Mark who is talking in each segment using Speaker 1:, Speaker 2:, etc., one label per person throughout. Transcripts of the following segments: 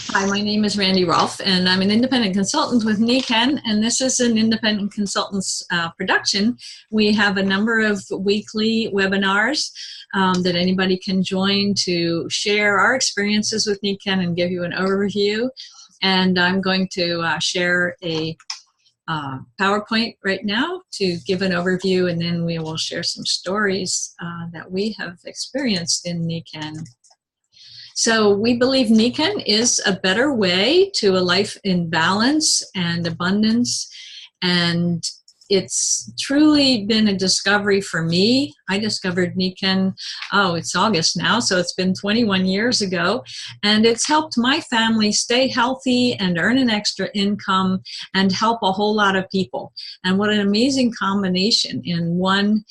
Speaker 1: Hi, my name is Randy Rolfe, and I'm an independent consultant with Nikken, and this is an independent consultant's production. We have a number of weekly webinars that anybody can join to share our experiences with Nikken and give you an overview. And I'm going to share a PowerPoint right now to give an overview, and then we will share some stories that we have experienced in Nikken. So we believe Nikken is a better way to a life in balance and abundance, and it's truly been a discovery for me. I discovered Nikken, it's August now, so it's been 21 years ago, and it's helped my family stay healthy and earn an extra income and help a whole lot of people. And what an amazing combination in one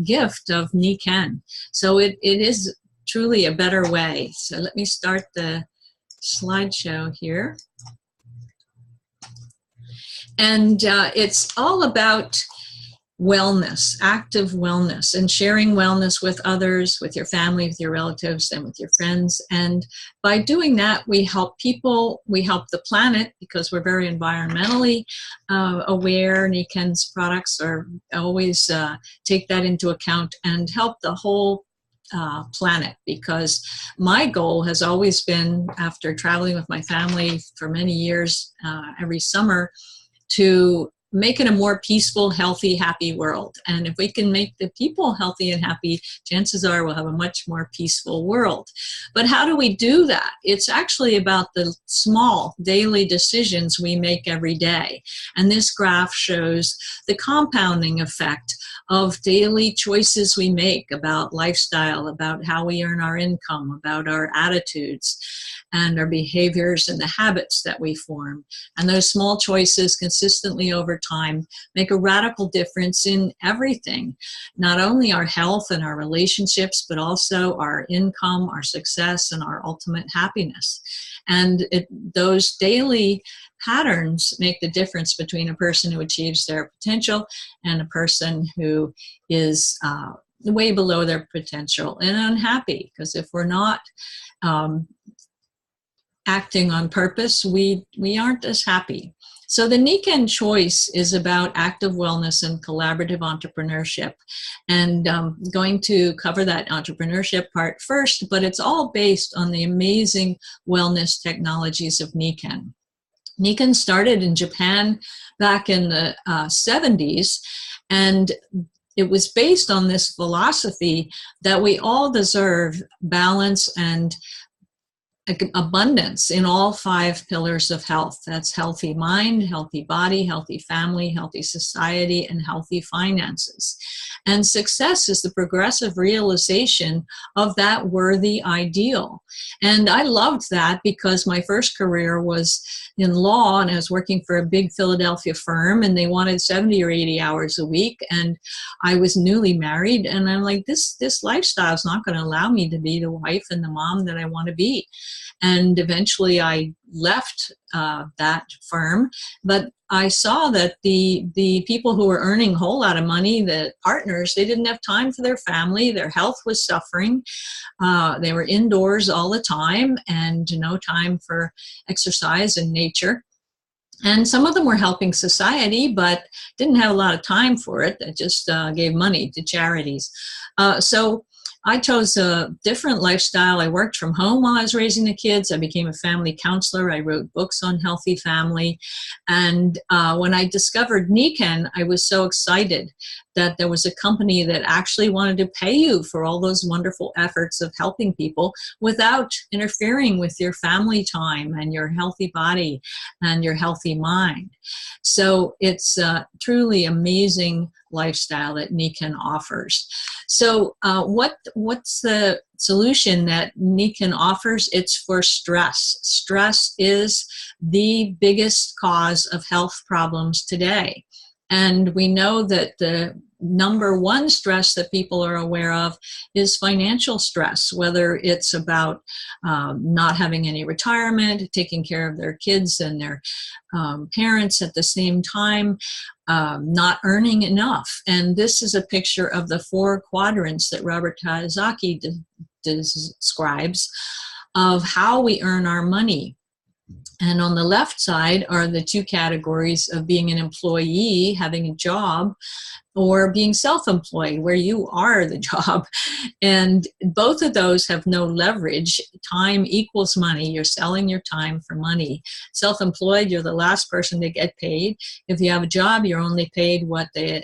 Speaker 1: gift of Nikken. So it is truly a better way. So let me start the slideshow here. And it's all about wellness, active wellness, and sharing wellness with others, with your family, with your relatives, and with your friends. And by doing that, we help people, we help the planet, because we're very environmentally aware. Nikken's products are always take that into account and help the whole planet, because my goal has always been, after traveling with my family for many years every summer, to make it a more peaceful, healthy, happy world. And if we can make the people healthy and happy, chances are we'll have a much more peaceful world. But how do we do that? It's actually about the small daily decisions we make every day. And this graph shows the compounding effect of daily choices we make about lifestyle, about how we earn our income, about our attitudes and our behaviors and the habits that we form. And those small choices consistently over time make a radical difference in everything, not only our health and our relationships, but also our income, our success, and our ultimate happiness. And those daily patterns make the difference between a person who achieves their potential and a person who is way below their potential and unhappy. Because if we're not acting on purpose, we aren't as happy. So the Nikken choice is about active wellness and collaborative entrepreneurship. And I'm going to cover that entrepreneurship part first, but it's all based on the amazing wellness technologies of Nikken. Nikken started in Japan back in the 70s, and it was based on this philosophy that we all deserve balance and abundance in all 5 pillars of health. That's healthy mind, healthy body, healthy family, healthy society, and healthy finances. And success is the progressive realization of that worthy ideal. And I loved that because my first career was in law, and I was working for a big Philadelphia firm, and they wanted 70 or 80 hours a week, and I was newly married, and I'm like, this lifestyle is not going to allow me to be the wife and the mom that I want to be. And eventually I left that firm, but I saw that the people who were earning a whole lot of money, the partners, they didn't have time for their family. Their health was suffering. They were indoors all the time and no time for exercise and nature. And some of them were helping society, but didn't have a lot of time for it. They just gave money to charities. So I chose a different lifestyle. I worked from home while I was raising the kids. I became a family counselor. I wrote books on healthy family. And when I discovered Nikken, I was so excited that there was a company that actually wanted to pay you for all those wonderful efforts of helping people without interfering with your family time and your healthy body and your healthy mind. So it's a truly amazing lifestyle that Nikken offers. So what's the solution that Nikken offers? It's for stress. Stress is the biggest cause of health problems today. And we know that the number one stress that people are aware of is financial stress, whether it's about not having any retirement, taking care of their kids and their parents at the same time, not earning enough. And this is a picture of the 4 quadrants that Robert Kiyosaki describes. of how we earn our money. And on the left side are the two categories of being an employee, having a job, or being self-employed, where you are the job. And both of those have no leverage. Time equals money. You're selling your time for money. Self-employed, you're the last person to get paid. If you have a job, you're only paid what the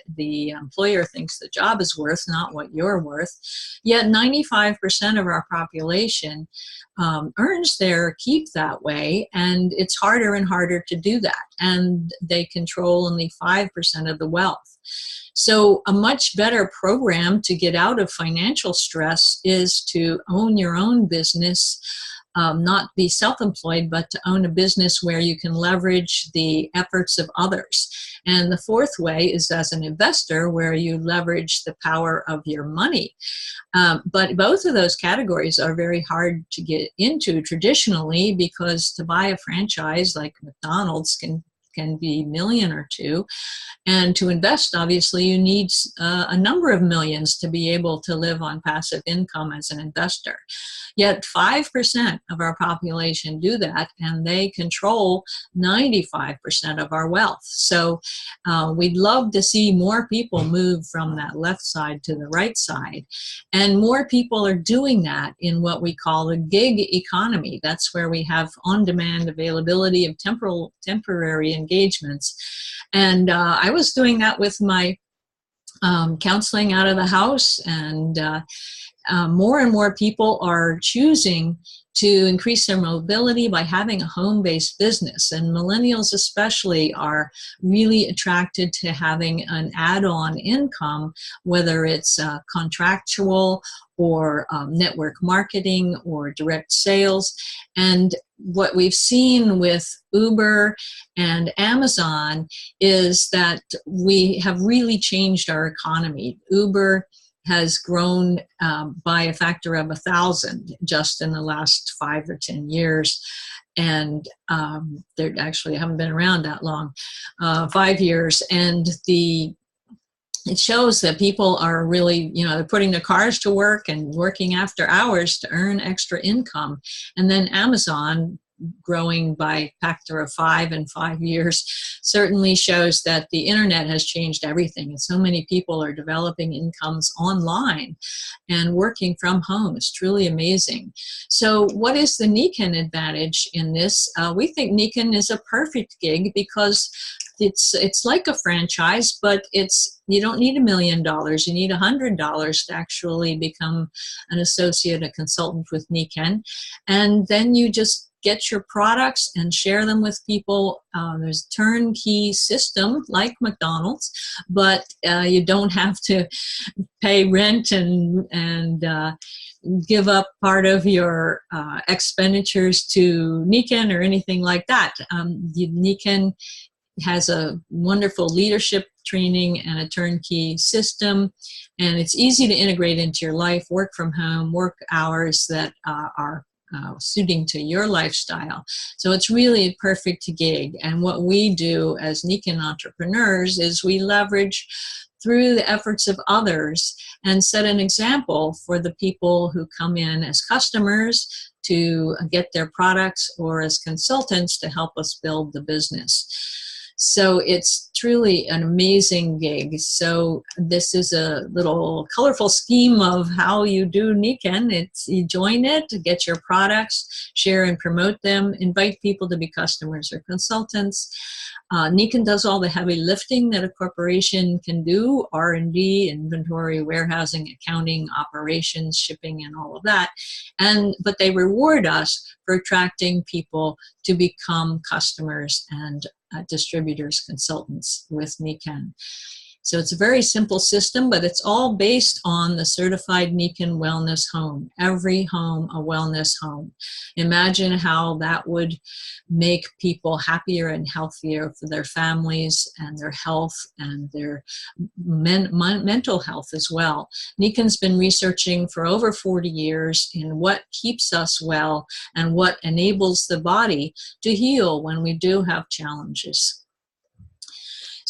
Speaker 1: employer thinks the job is worth, not what you're worth. Yet 95% of our population earns their keep that way, and it's harder and harder to do that. And they control only 5% of the wealth. So a much better program to get out of financial stress is to own your own business, not be self-employed, but to own a business where you can leverage the efforts of others. And the fourth way is as an investor, where you leverage the power of your money. But both of those categories are very hard to get into traditionally, because to buy a franchise like McDonald's can be $1 million or $2 million. And to invest, obviously, you need a number of millions to be able to live on passive income as an investor. Yet 5% of our population do that, and they control 95% of our wealth. So we'd love to see more people move from that left side to the right side. And more people are doing that in what we call the gig economy. That's where we have on-demand availability of temporary engagements. And I was doing that with my counseling out of the house, and more and more people are choosing to increase their mobility by having a home-based business. And millennials especially are really attracted to having an add-on income, whether it's contractual or network marketing or direct sales. And what we've seen with Uber and Amazon is that we have really changed our economy. Uber has grown by a factor of 1,000 just in the last 5 or 10 years. And they actually haven't been around that long, 5 years. And it shows that people are really, they're putting their cars to work and working after hours to earn extra income. And then Amazon, growing by a factor of 5 in 5 years, certainly shows that the internet has changed everything. And so many people are developing incomes online and working from home. It's truly amazing. So what is the Nikken advantage in this? We think Nikken is a perfect gig because it's like a franchise, but you don't need $1 million. You need $100 to actually become an associate, a consultant with Nikken. And then you just get your products and share them with people. There's a turnkey system like McDonald's, but you don't have to pay rent and give up part of your expenditures to Nikken or anything like that. Nikken has a wonderful leadership training and a turnkey system, and it's easy to integrate into your life, work from home, work hours that are suiting to your lifestyle. So it's really a perfect gig. And what we do as Nikken entrepreneurs is we leverage through the efforts of others and set an example for the people who come in as customers to get their products, or as consultants to help us build the business. So it's truly an amazing gig. So this is a little colorful scheme of how you do Nikken. You join it, get your products, share and promote them, invite people to be customers or consultants. Nikken does all the heavy lifting that a corporation can do: R&D, inventory, warehousing, accounting, operations, shipping, and all of that. But they reward us for attracting people to become customers and distributors, consultants with Nikken. So it's a very simple system, but it's all based on the certified Nikken wellness home. Every home a wellness home. Imagine how that would make people happier and healthier for their families and their health and their mental health as well. Nikken's been researching for over 40 years in what keeps us well and what enables the body to heal when we do have challenges.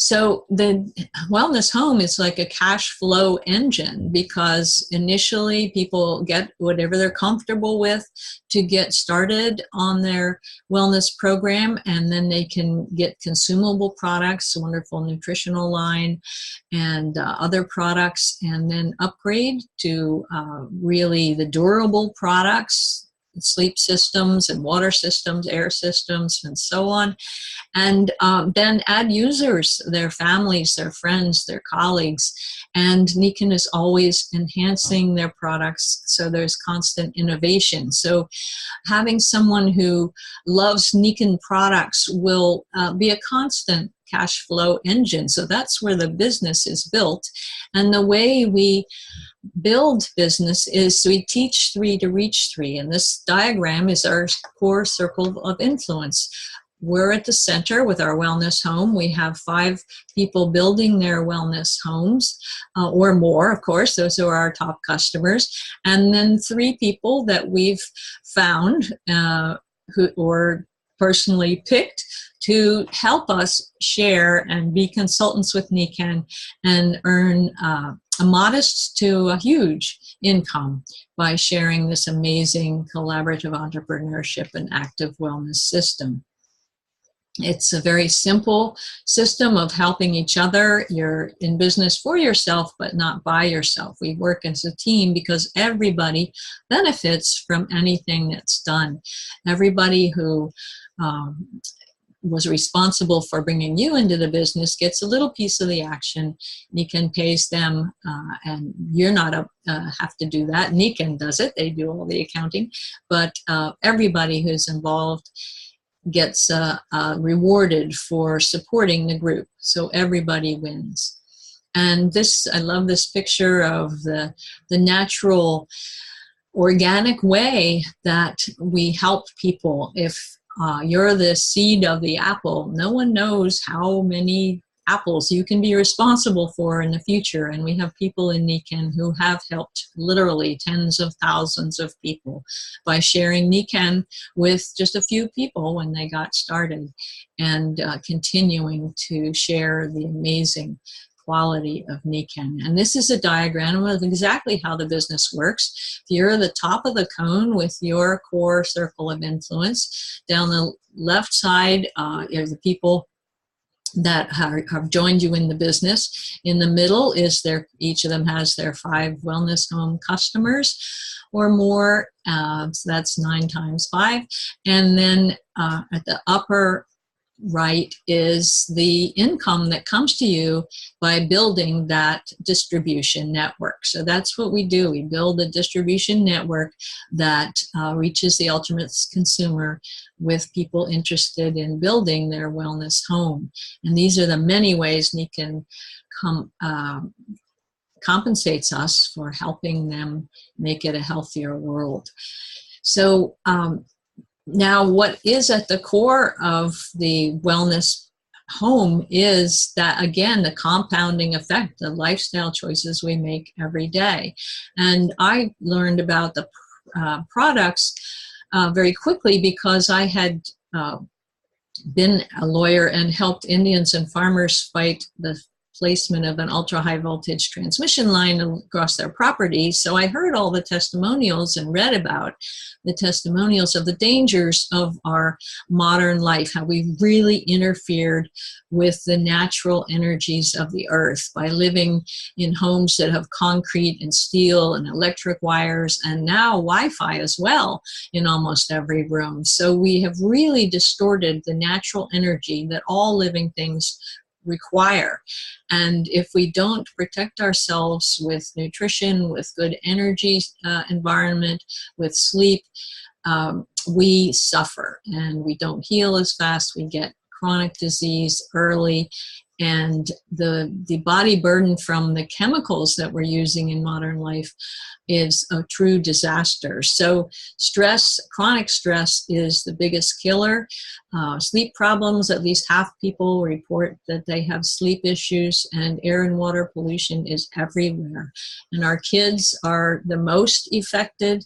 Speaker 1: So the wellness home is like a cash flow engine, because initially people get whatever they're comfortable with to get started on their wellness program, and then they can get consumable products, a wonderful nutritional line, and other products, and then upgrade to really the durable products, sleep systems and water systems, air systems, and so on. And then add users, their families, their friends, their colleagues. And Nikken is always enhancing their products, so there's constant innovation. So having someone who loves Nikken products will be a constant cash flow engine. So that's where the business is built. And the way we build business is we teach three to reach three. And this diagram is our core circle of influence. We're at the center with our wellness home. We have 5 people building their wellness homes, or more, of course. Those are our top customers. And then 3 people that we've found or personally picked to help us share and be consultants with Nikken and earn a modest to a huge income by sharing this amazing collaborative entrepreneurship and active wellness system. It's a very simple system of helping each other. You're in business for yourself, but not by yourself. We work as a team because everybody benefits from anything that's done. Everybody who was responsible for bringing you into the business gets a little piece of the action. Nikken pays them, and you're not have to do that. Nikken does it. They do all the accounting. But everybody who's involved gets rewarded for supporting the group. So everybody wins. And this, I love this picture of the natural, organic way that we help people. If you're the seed of the apple, no one knows how many apples you can be responsible for in the future. And we have people in Nikken who have helped literally tens of thousands of people by sharing Nikken with just a few people when they got started, and continuing to share the amazing quality of Nikken. And this is a diagram of exactly how the business works. If you're the top of the cone with your core circle of influence, down the left side are the people that have joined you in the business. In the middle is each of them has their 5 wellness home customers or more. So that's 9 times 5. And then at the upper right is the income that comes to you by building that distribution network. So that's what we do. We build a distribution network that reaches the ultimate consumer with people interested in building their wellness home. And these are the many ways Nikken compensates us for helping them make it a healthier world. So now, what is at the core of the wellness home is that, again, the compounding effect, the lifestyle choices we make every day. And I learned about the products very quickly because I had been a lawyer and helped Indians and farmers fight the placement of an ultra-high voltage transmission line across their property. So I heard all the testimonials and read about the testimonials of the dangers of our modern life, how we really interfered with the natural energies of the earth by living in homes that have concrete and steel and electric wires, and now Wi-Fi as well in almost every room. So we have really distorted the natural energy that all living things require. And if we don't protect ourselves with nutrition, with good energy environment, with sleep, we suffer and we don't heal as fast. We get chronic disease early, and the body burden from the chemicals that we're using in modern life is a true disaster. So stress, chronic stress, is the biggest killer. Sleep problems, at least half people report that they have sleep issues, and air and water pollution is everywhere. And our kids are the most affected.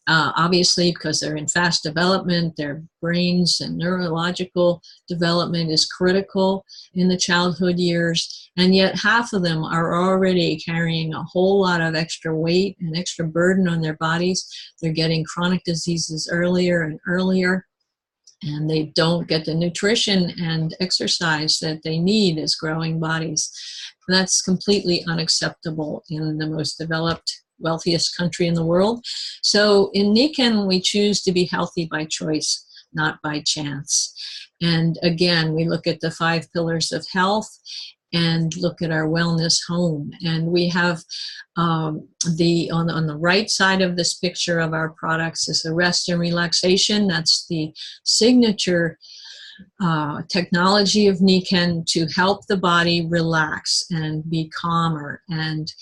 Speaker 1: Obviously, because they're in fast development, their brains and neurological development is critical in the childhood years. And yet half of them are already carrying a whole lot of extra weight and extra burden on their bodies. They're getting chronic diseases earlier and earlier, and they don't get the nutrition and exercise that they need as growing bodies. That's completely unacceptable in the most developed, wealthiest country in the world. So in Nikken, we choose to be healthy by choice, not by chance. And again, we look at the 5 pillars of health and look at our wellness home. And we have on the right side of this picture of our products is the rest and relaxation. That's the signature technology of Nikken to help the body relax and be calmer. And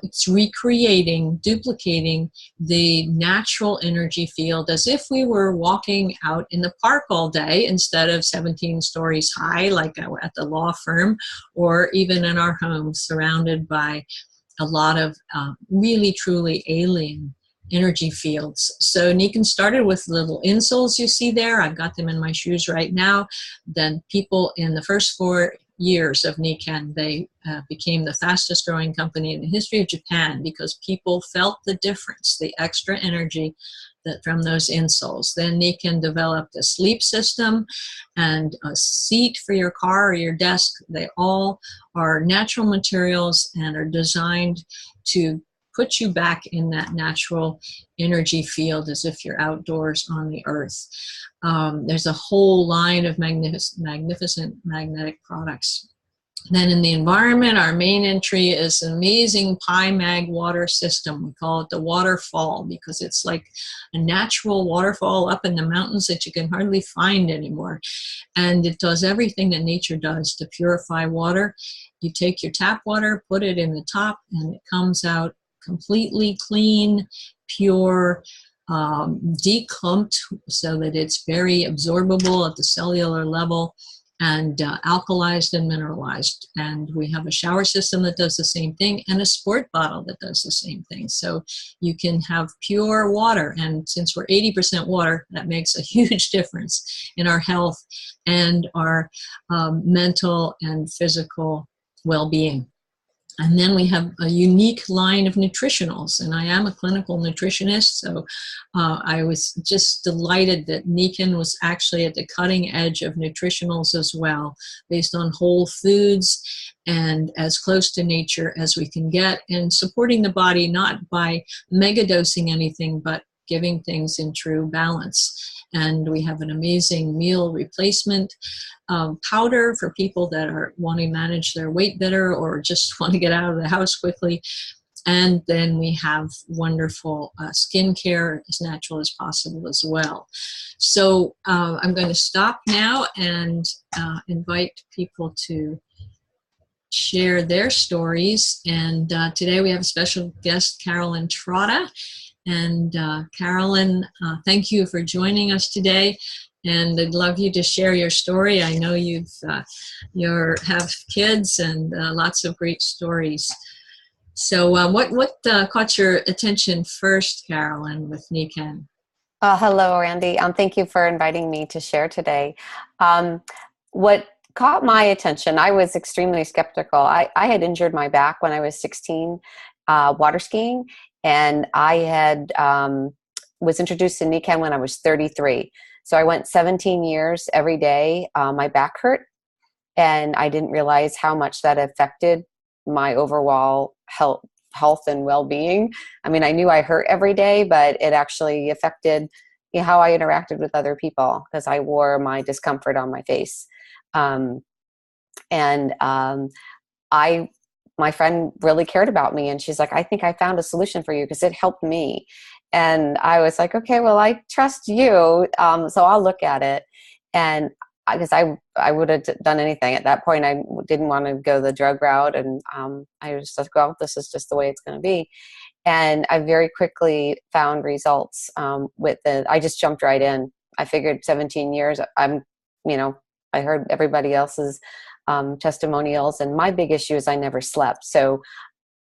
Speaker 1: it's recreating, duplicating the natural energy field as if we were walking out in the park all day instead of 17 stories high like at the law firm, or even in our homes surrounded by a lot of really truly alien energy fields. So Nikken started with little insoles you see there. I've got them in my shoes right now. Then people in the first 4 years of Nikken, they became the fastest growing company in the history of Japan because people felt the difference, the extra energy that from those insoles. Then Nikken developed a sleep system and a seat for your car or your desk. They all are natural materials and are designed to put you back in that natural energy field as if you're outdoors on the earth. There's a whole line of magnificent magnetic products. Then in the environment, our main entry is an amazing Pi-Mag water system. We call it the waterfall because it's like a natural waterfall up in the mountains that you can hardly find anymore. And it does everything that nature does to purify water. You take your tap water, put it in the top, and it comes out completely clean, pure, declumped so that it's very absorbable at the cellular level, and alkalized and mineralized. And we have a shower system that does the same thing and a sport bottle that does the same thing. So you can have pure water. And since we're 80% water, that makes a huge difference in our health and our mental and physical well-being. And then we have a unique line of nutritionals, and I am a clinical nutritionist, so I was just delighted that Nikken was actually at the cutting edge of nutritionals as well, based on whole foods and as close to nature as we can get, and supporting the body not by megadosing anything, but giving things in true balance. And we have an amazing meal replacement powder for people that are wanting to manage their weight better or just want to get out of the house quickly. And then we have wonderful skincare as natural as possible as well. So I'm going to stop now and invite people to share their stories. And today we have a special guest, Carolyn Trotta. And Carolyn, thank you for joining us today. And I'd love you to share your story. I know you have kids and lots of great stories. So what caught your attention first, Carolyn, with Nikken?
Speaker 2: Hello, Randy. Thank you for inviting me to share today. What caught my attention, I was extremely skeptical. I had injured my back when I was 16 water skiing, and I had was introduced to Nikken when I was 33. So I went 17 years every day. My back hurt, and I didn't realize how much that affected my overall health and well-being. I mean, I knew I hurt every day, but it actually affected how I interacted with other people because I wore my discomfort on my face. My friend really cared about me, and she's like, I think I found a solution for you because it helped me. And I was like, okay, well, I trust you. So I'll look at it. And because I would have done anything at that point. I didn't want to go the drug route. And I was like, well, this is just the way it's going to be. And I very quickly found results I just jumped right in. I figured 17 years, I heard everybody else's testimonials, and my big issue is I never slept. So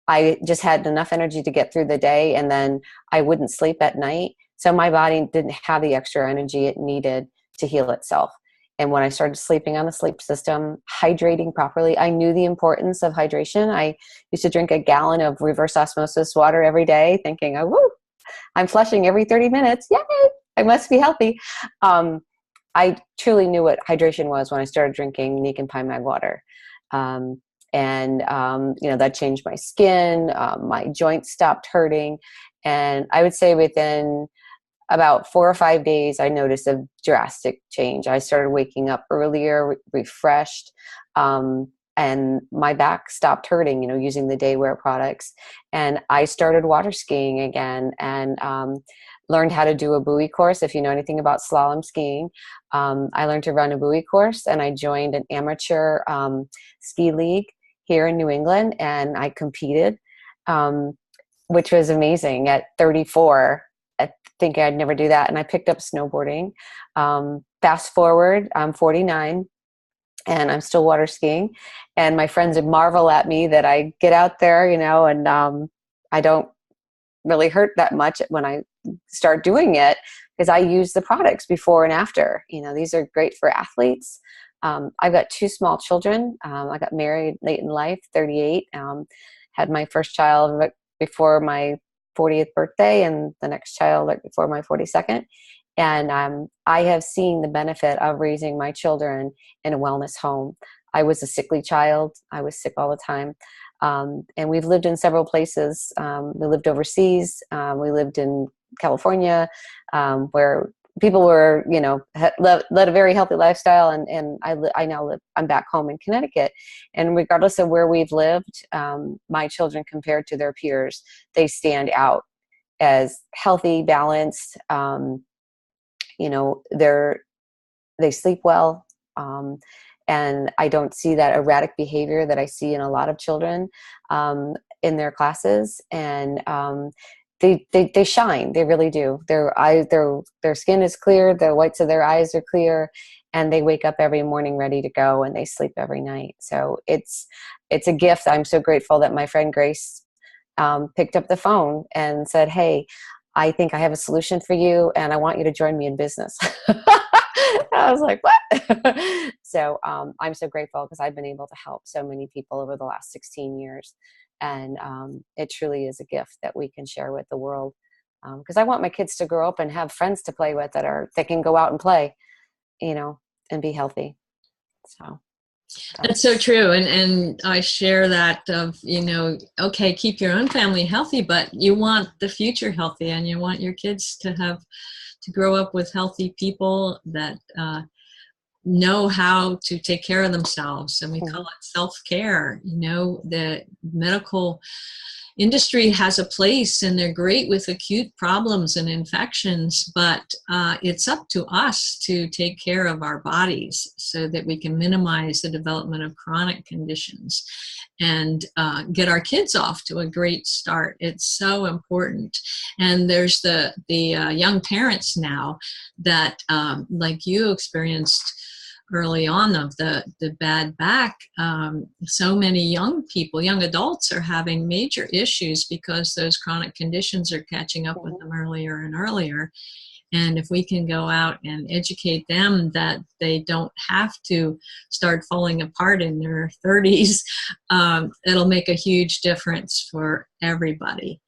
Speaker 2: I just had enough energy to get through the day, and then I wouldn't sleep at night. So my body didn't have the extra energy it needed to heal itself. And when I started sleeping on the sleep system, hydrating properly, I knew the importance of hydration. I used to drink a gallon of reverse osmosis water every day, thinking, oh, woo, I'm flushing every 30 minutes. Yay, I must be healthy. I truly knew what hydration was when I started drinking Nikken Pine Mag water. That changed my skin. My joints stopped hurting. And I would say within about 4 or 5 days, I noticed a drastic change. I started waking up earlier, refreshed, and my back stopped hurting, using the Daywear products. And I started water skiing again, and learned how to do a buoy course. If you know anything about slalom skiing, I learned to run a buoy course, and I joined an amateur ski league here in New England, and I competed, which was amazing. At 34, I think I'd never do that, and I picked up snowboarding. Fast forward, I'm 49, and I'm still water skiing, and my friends would marvel at me that I get out there, and I don't really hurt that much when I start doing it, because I use the products before and after. These are great for athletes. I've got 2 small children. I got married late in life, 38, had my first child before my 40th birthday, and the next child right before my 42nd. And I have seen the benefit of raising my children in a wellness home. I was a sickly child. I was sick all the time. And we've lived in several places. We lived overseas. We lived in California, where people were, led a very healthy lifestyle. And I now live, I'm back home in Connecticut. And regardless of where we've lived, my children, compared to their peers, they stand out as healthy, balanced. They sleep well. And I don't see that erratic behavior that I see in a lot of children in their classes. And they shine. They really do. Their skin is clear. The whites of their eyes are clear, and they wake up every morning ready to go, and they sleep every night. So it's a gift. I'm so grateful that my friend Grace picked up the phone and said, "Hey, I think I have a solution for you, and I want you to join me in business." I was like, what? So I'm so grateful, because I've been able to help so many people over the last 16 years. And it truly is a gift that we can share with the world. Because I want my kids to grow up and have friends to play with that can go out and play, and be healthy. So.
Speaker 1: That's so true. And I share that of, okay, keep your own family healthy, but you want the future healthy, and you want your kids to grow up with healthy people that know how to take care of themselves. And we call it self-care. The medical industry has a place, and they're great with acute problems and infections, but it's up to us to take care of our bodies so that we can minimize the development of chronic conditions and get our kids off to a great start. It's so important. And there's the young parents now that, like you experienced early on, of the bad back. So many young adults are having major issues because those chronic conditions are catching up with them earlier and earlier. And if we can go out and educate them that they don't have to start falling apart in their 30s, it'll make a huge difference for everybody.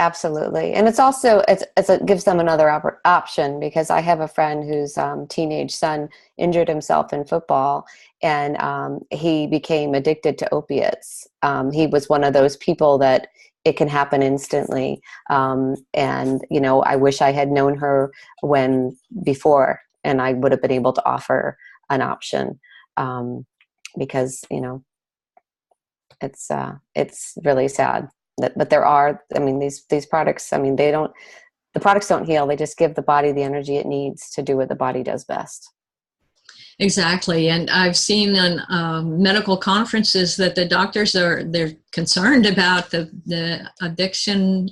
Speaker 2: Absolutely. And it's also, it gives them another option, because I have a friend whose teenage son injured himself in football, and he became addicted to opiates. He was one of those people that it can happen instantly. And I wish I had known her before, and I would have been able to offer an option, because, it's really sad. But there are, these products, the products don't heal. They just give the body the energy it needs to do what the body does best.
Speaker 1: Exactly. And I've seen on medical conferences that the doctors they're concerned about the addiction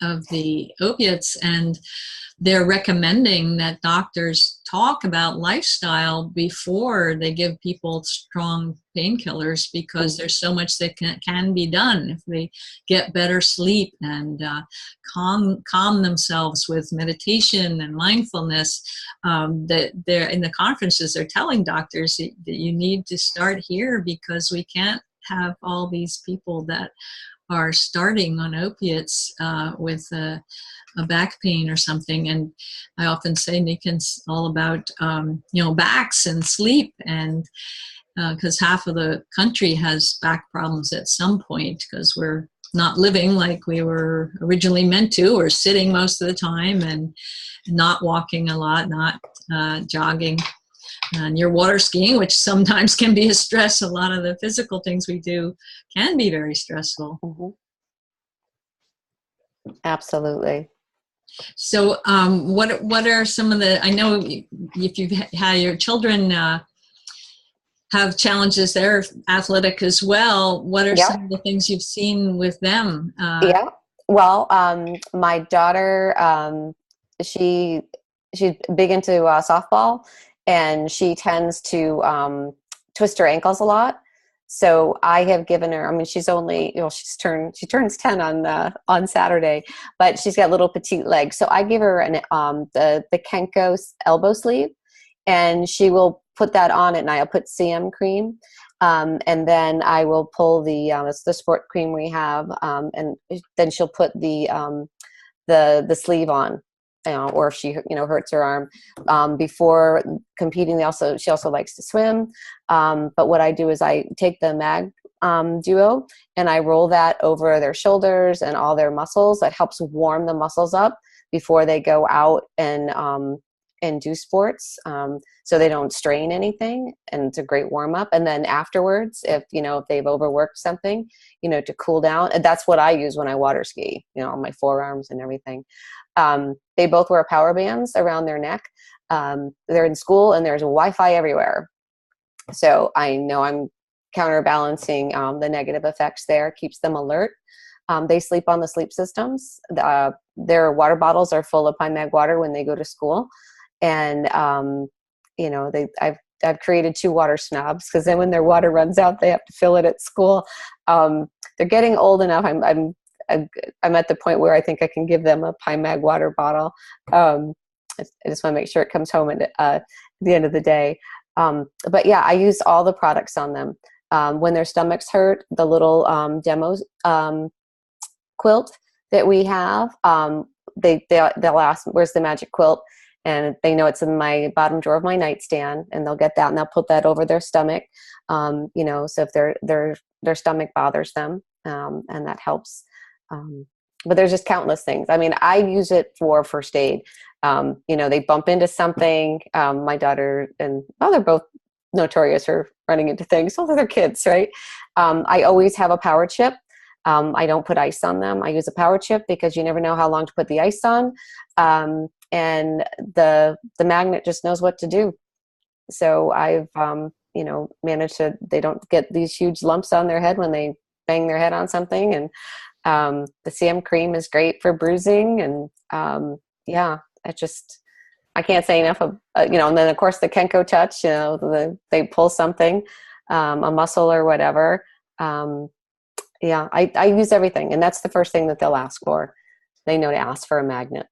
Speaker 1: the opiates, and they're recommending that doctors talk about lifestyle before they give people strong painkillers, because there's so much that can be done if they get better sleep and calm themselves with meditation and mindfulness. That they're in the conferences, they're telling doctors that you need to start here, because we can't have all these people that are starting on opiates with a back pain or something. And I often say Nikken's all about backs and sleep, and because half of the country has back problems at some point, because we're not living like we were originally meant to, or sitting most of the time, and not walking a lot, not jogging. And you're water skiing, which sometimes can be a stress. A lot of the physical things we do can be very stressful.
Speaker 2: Mm-hmm. Absolutely.
Speaker 1: So what are some of the, I know if you've had your children have challenges, they're athletic as well. What are some of the things you've seen with them?
Speaker 2: Well, my daughter, she's big into softball, and she tends to twist her ankles a lot. So I have given her, I mean, she's only, she turns 10 on Saturday, but she's got little petite legs. So I give her the Kenko elbow sleeve, and she will put that on at night. I'll put CM cream. And then I will pull it's the sport cream we have. And then she'll put the sleeve on. Or if she hurts her arm before competing. She also likes to swim. But what I do is I take the Mag Duo and I roll that over their shoulders and all their muscles. That helps warm the muscles up before they go out and do sports, so they don't strain anything, and it's a great warm up. And then afterwards, if they've overworked something, to cool down. And that's what I use when I water ski, on my forearms and everything. They both wear power bands around their neck. They're in school and there's Wi-Fi everywhere. So I know I'm counterbalancing the negative effects there, keeps them alert. They sleep on the sleep systems. Their water bottles are full of Pine Mag water when they go to school. And, I've created 2 water snobs, because then when their water runs out, they have to fill it at school. They're getting old enough. I'm at the point where I think I can give them a Pine Mag water bottle. I just want to make sure it comes home at the end of the day. But yeah, I use all the products on them. When their stomachs hurt, the little demo quilt that we have, they'll ask, "Where's the magic quilt?" And they know it's in my bottom drawer of my nightstand, and they'll get that and they'll put that over their stomach. So if their stomach bothers them, and that helps. But there's just countless things. I mean, I use it for first aid. They bump into something. My daughter and they're both notorious for running into things. So they're kids, right? I always have a power chip. I don't put ice on them. I use a power chip because you never know how long to put the ice on. And the magnet just knows what to do. So I've, managed to, they don't get these huge lumps on their head when they bang their head on something. And the CM cream is great for bruising. And I can't say enough of, and then of course the Kenko touch, they pull something, a muscle or whatever. I use everything. And that's the first thing that they'll ask for. They know to ask for a magnet.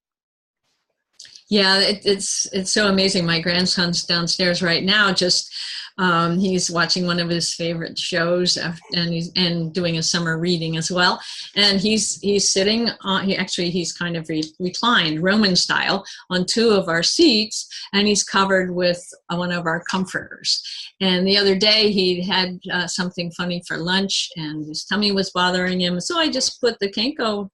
Speaker 1: Yeah, it's so amazing. My grandson's downstairs right now. He's watching one of his favorite shows, and doing a summer reading as well. And he's sitting on. He's kind of reclined Roman style on 2 of our seats, and he's covered with one of our comforters. And the other day he had something funny for lunch, and his tummy was bothering him. So I just put the Kenko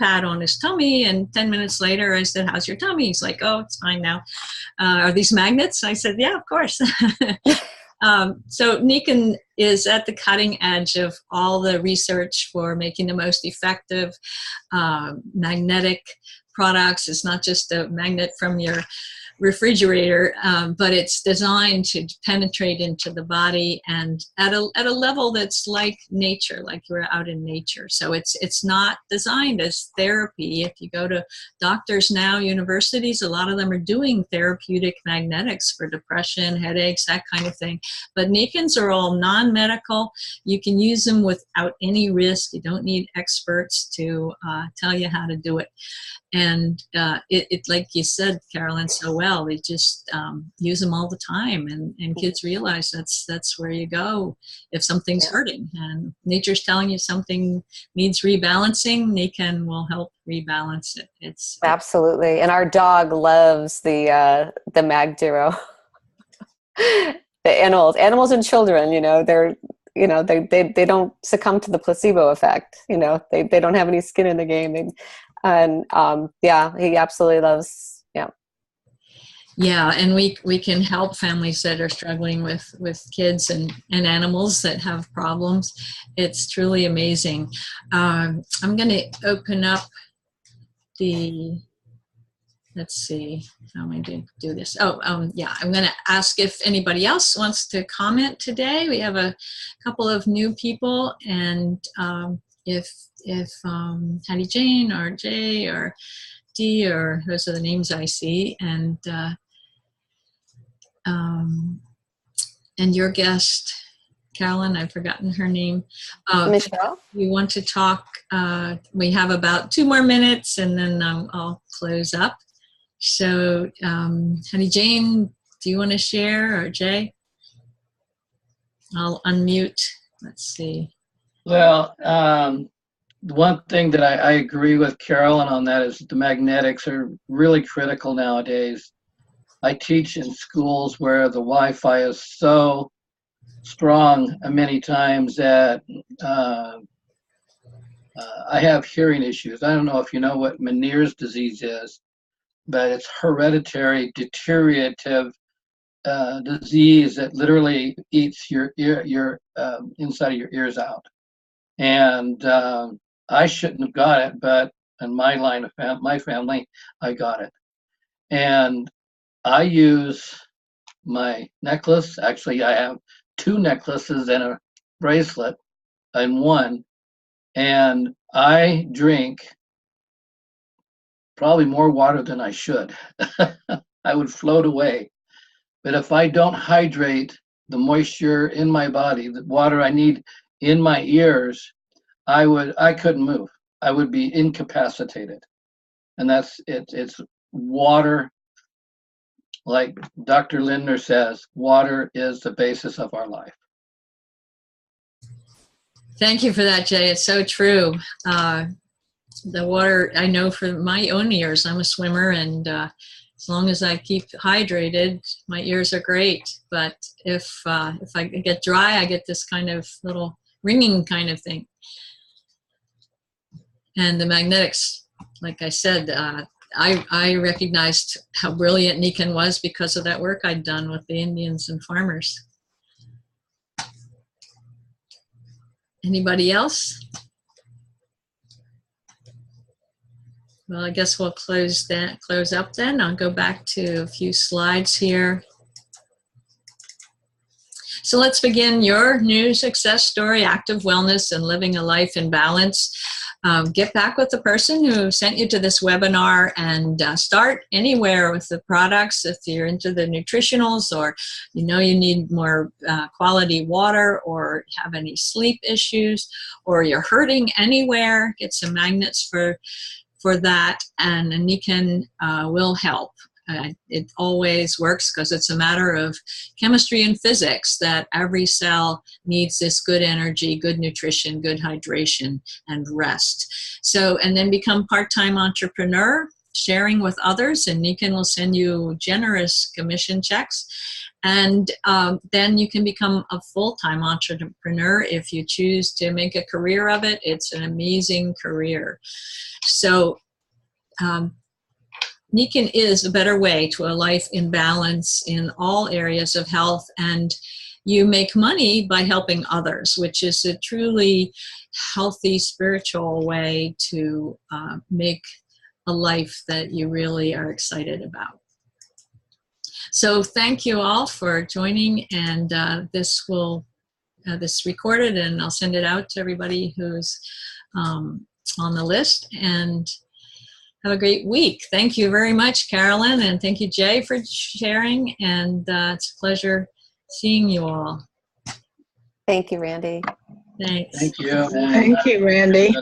Speaker 1: pad on his tummy, and 10 minutes later I said, "How's your tummy?" He's like, "Oh, it's fine now." Are these magnets? I said, "Yeah, of course." So Nikken is at the cutting edge of all the research for making the most effective magnetic products. It's not just a magnet from your refrigerator, but it's designed to penetrate into the body and at a level that's like nature, like you're out in nature. So it's not designed as therapy. If you go to doctors now, universities, a lot of them are doing therapeutic magnetics for depression, headaches, that kind of thing. But Nikkens are all non-medical. You can use them without any risk. You don't need experts to tell you how to do it. And it like you said, Carolyn, so well, they just use them all the time, and kids realize that's where you go if something's hurting, and nature's telling you something needs rebalancing. Nikken will help rebalance it. It's
Speaker 2: absolutely, and our dog loves the Mag Zero. The animals and children, they're they don't succumb to the placebo effect. They don't have any skin in the game. And he absolutely loves.
Speaker 1: Yeah, and we can help families that are struggling with kids and animals that have problems. It's truly amazing. I'm going to open up let's see how am I going to do this. I'm going to ask if anybody else wants to comment today. We have a couple of new people, and if Hattie Jane or Jay or Dee, or those are the names I see, and your guest, Carolyn, I've forgotten her name.
Speaker 2: Michelle?
Speaker 1: You want to talk? We have about 2 more minutes, and then I'll close up. So, Hattie Jane, do you want to share, or Jay? I'll unmute. Let's see.
Speaker 3: Well, one thing that I agree with Carolyn on that is the magnetics are really critical nowadays. I teach in schools where the Wi-Fi is so strong many times that I have hearing issues. I don't know if you know what Meniere's disease is, but it's hereditary deteriorative disease that literally eats your inside of your ears out. And I shouldn't have got it, but in my line of my family, I got it. And I use my necklace. Actually, I have 2 necklaces and a bracelet in one. And I drink probably more water than I should. I would float away. But if I don't hydrate the moisture in my body, the water I need in my ears, I couldn't move. I would be incapacitated. And that's it. It's water. Like Dr. Lindner says, water is the basis of our life.
Speaker 1: Thank you for that, Jay. It's so true. The water, I know from my own ears, I'm a swimmer, and as long as I keep hydrated, my ears are great. But if I get dry, I get this kind of little ringing kind of thing. And the magnetics, like I said, I recognized how brilliant Nikken was because of that work I'd done with the Indians and farmers. Anybody else? Well, I guess we'll close up then. I'll go back to a few slides here. So let's begin your new success story, active wellness and living a life in balance. Get back with the person who sent you to this webinar, and start anywhere with the products. If you're into the nutritionals, or you need more quality water, or have any sleep issues, or you're hurting anywhere, get some magnets for that, and Nikken will help. It always works because it's a matter of chemistry and physics that every cell needs this good energy, good nutrition, good hydration, and rest. So, and then become part-time entrepreneur, sharing with others, and Nikken will send you generous commission checks. And then you can become a full-time entrepreneur if you choose to make a career of it. It's an amazing career. So, Nikken is a better way to a life in balance in all areas of health, and you make money by helping others, which is a truly healthy spiritual way to make a life that you really are excited about. So thank you all for joining, and this recorded, and I'll send it out to everybody who's on the list. And have a great week. Thank you very much, Carolyn, and thank you, Jay, for sharing. And it's a pleasure seeing you all.
Speaker 2: Thank you, Randy.
Speaker 1: Thanks.
Speaker 3: Thank you.
Speaker 4: Thank you, Randy.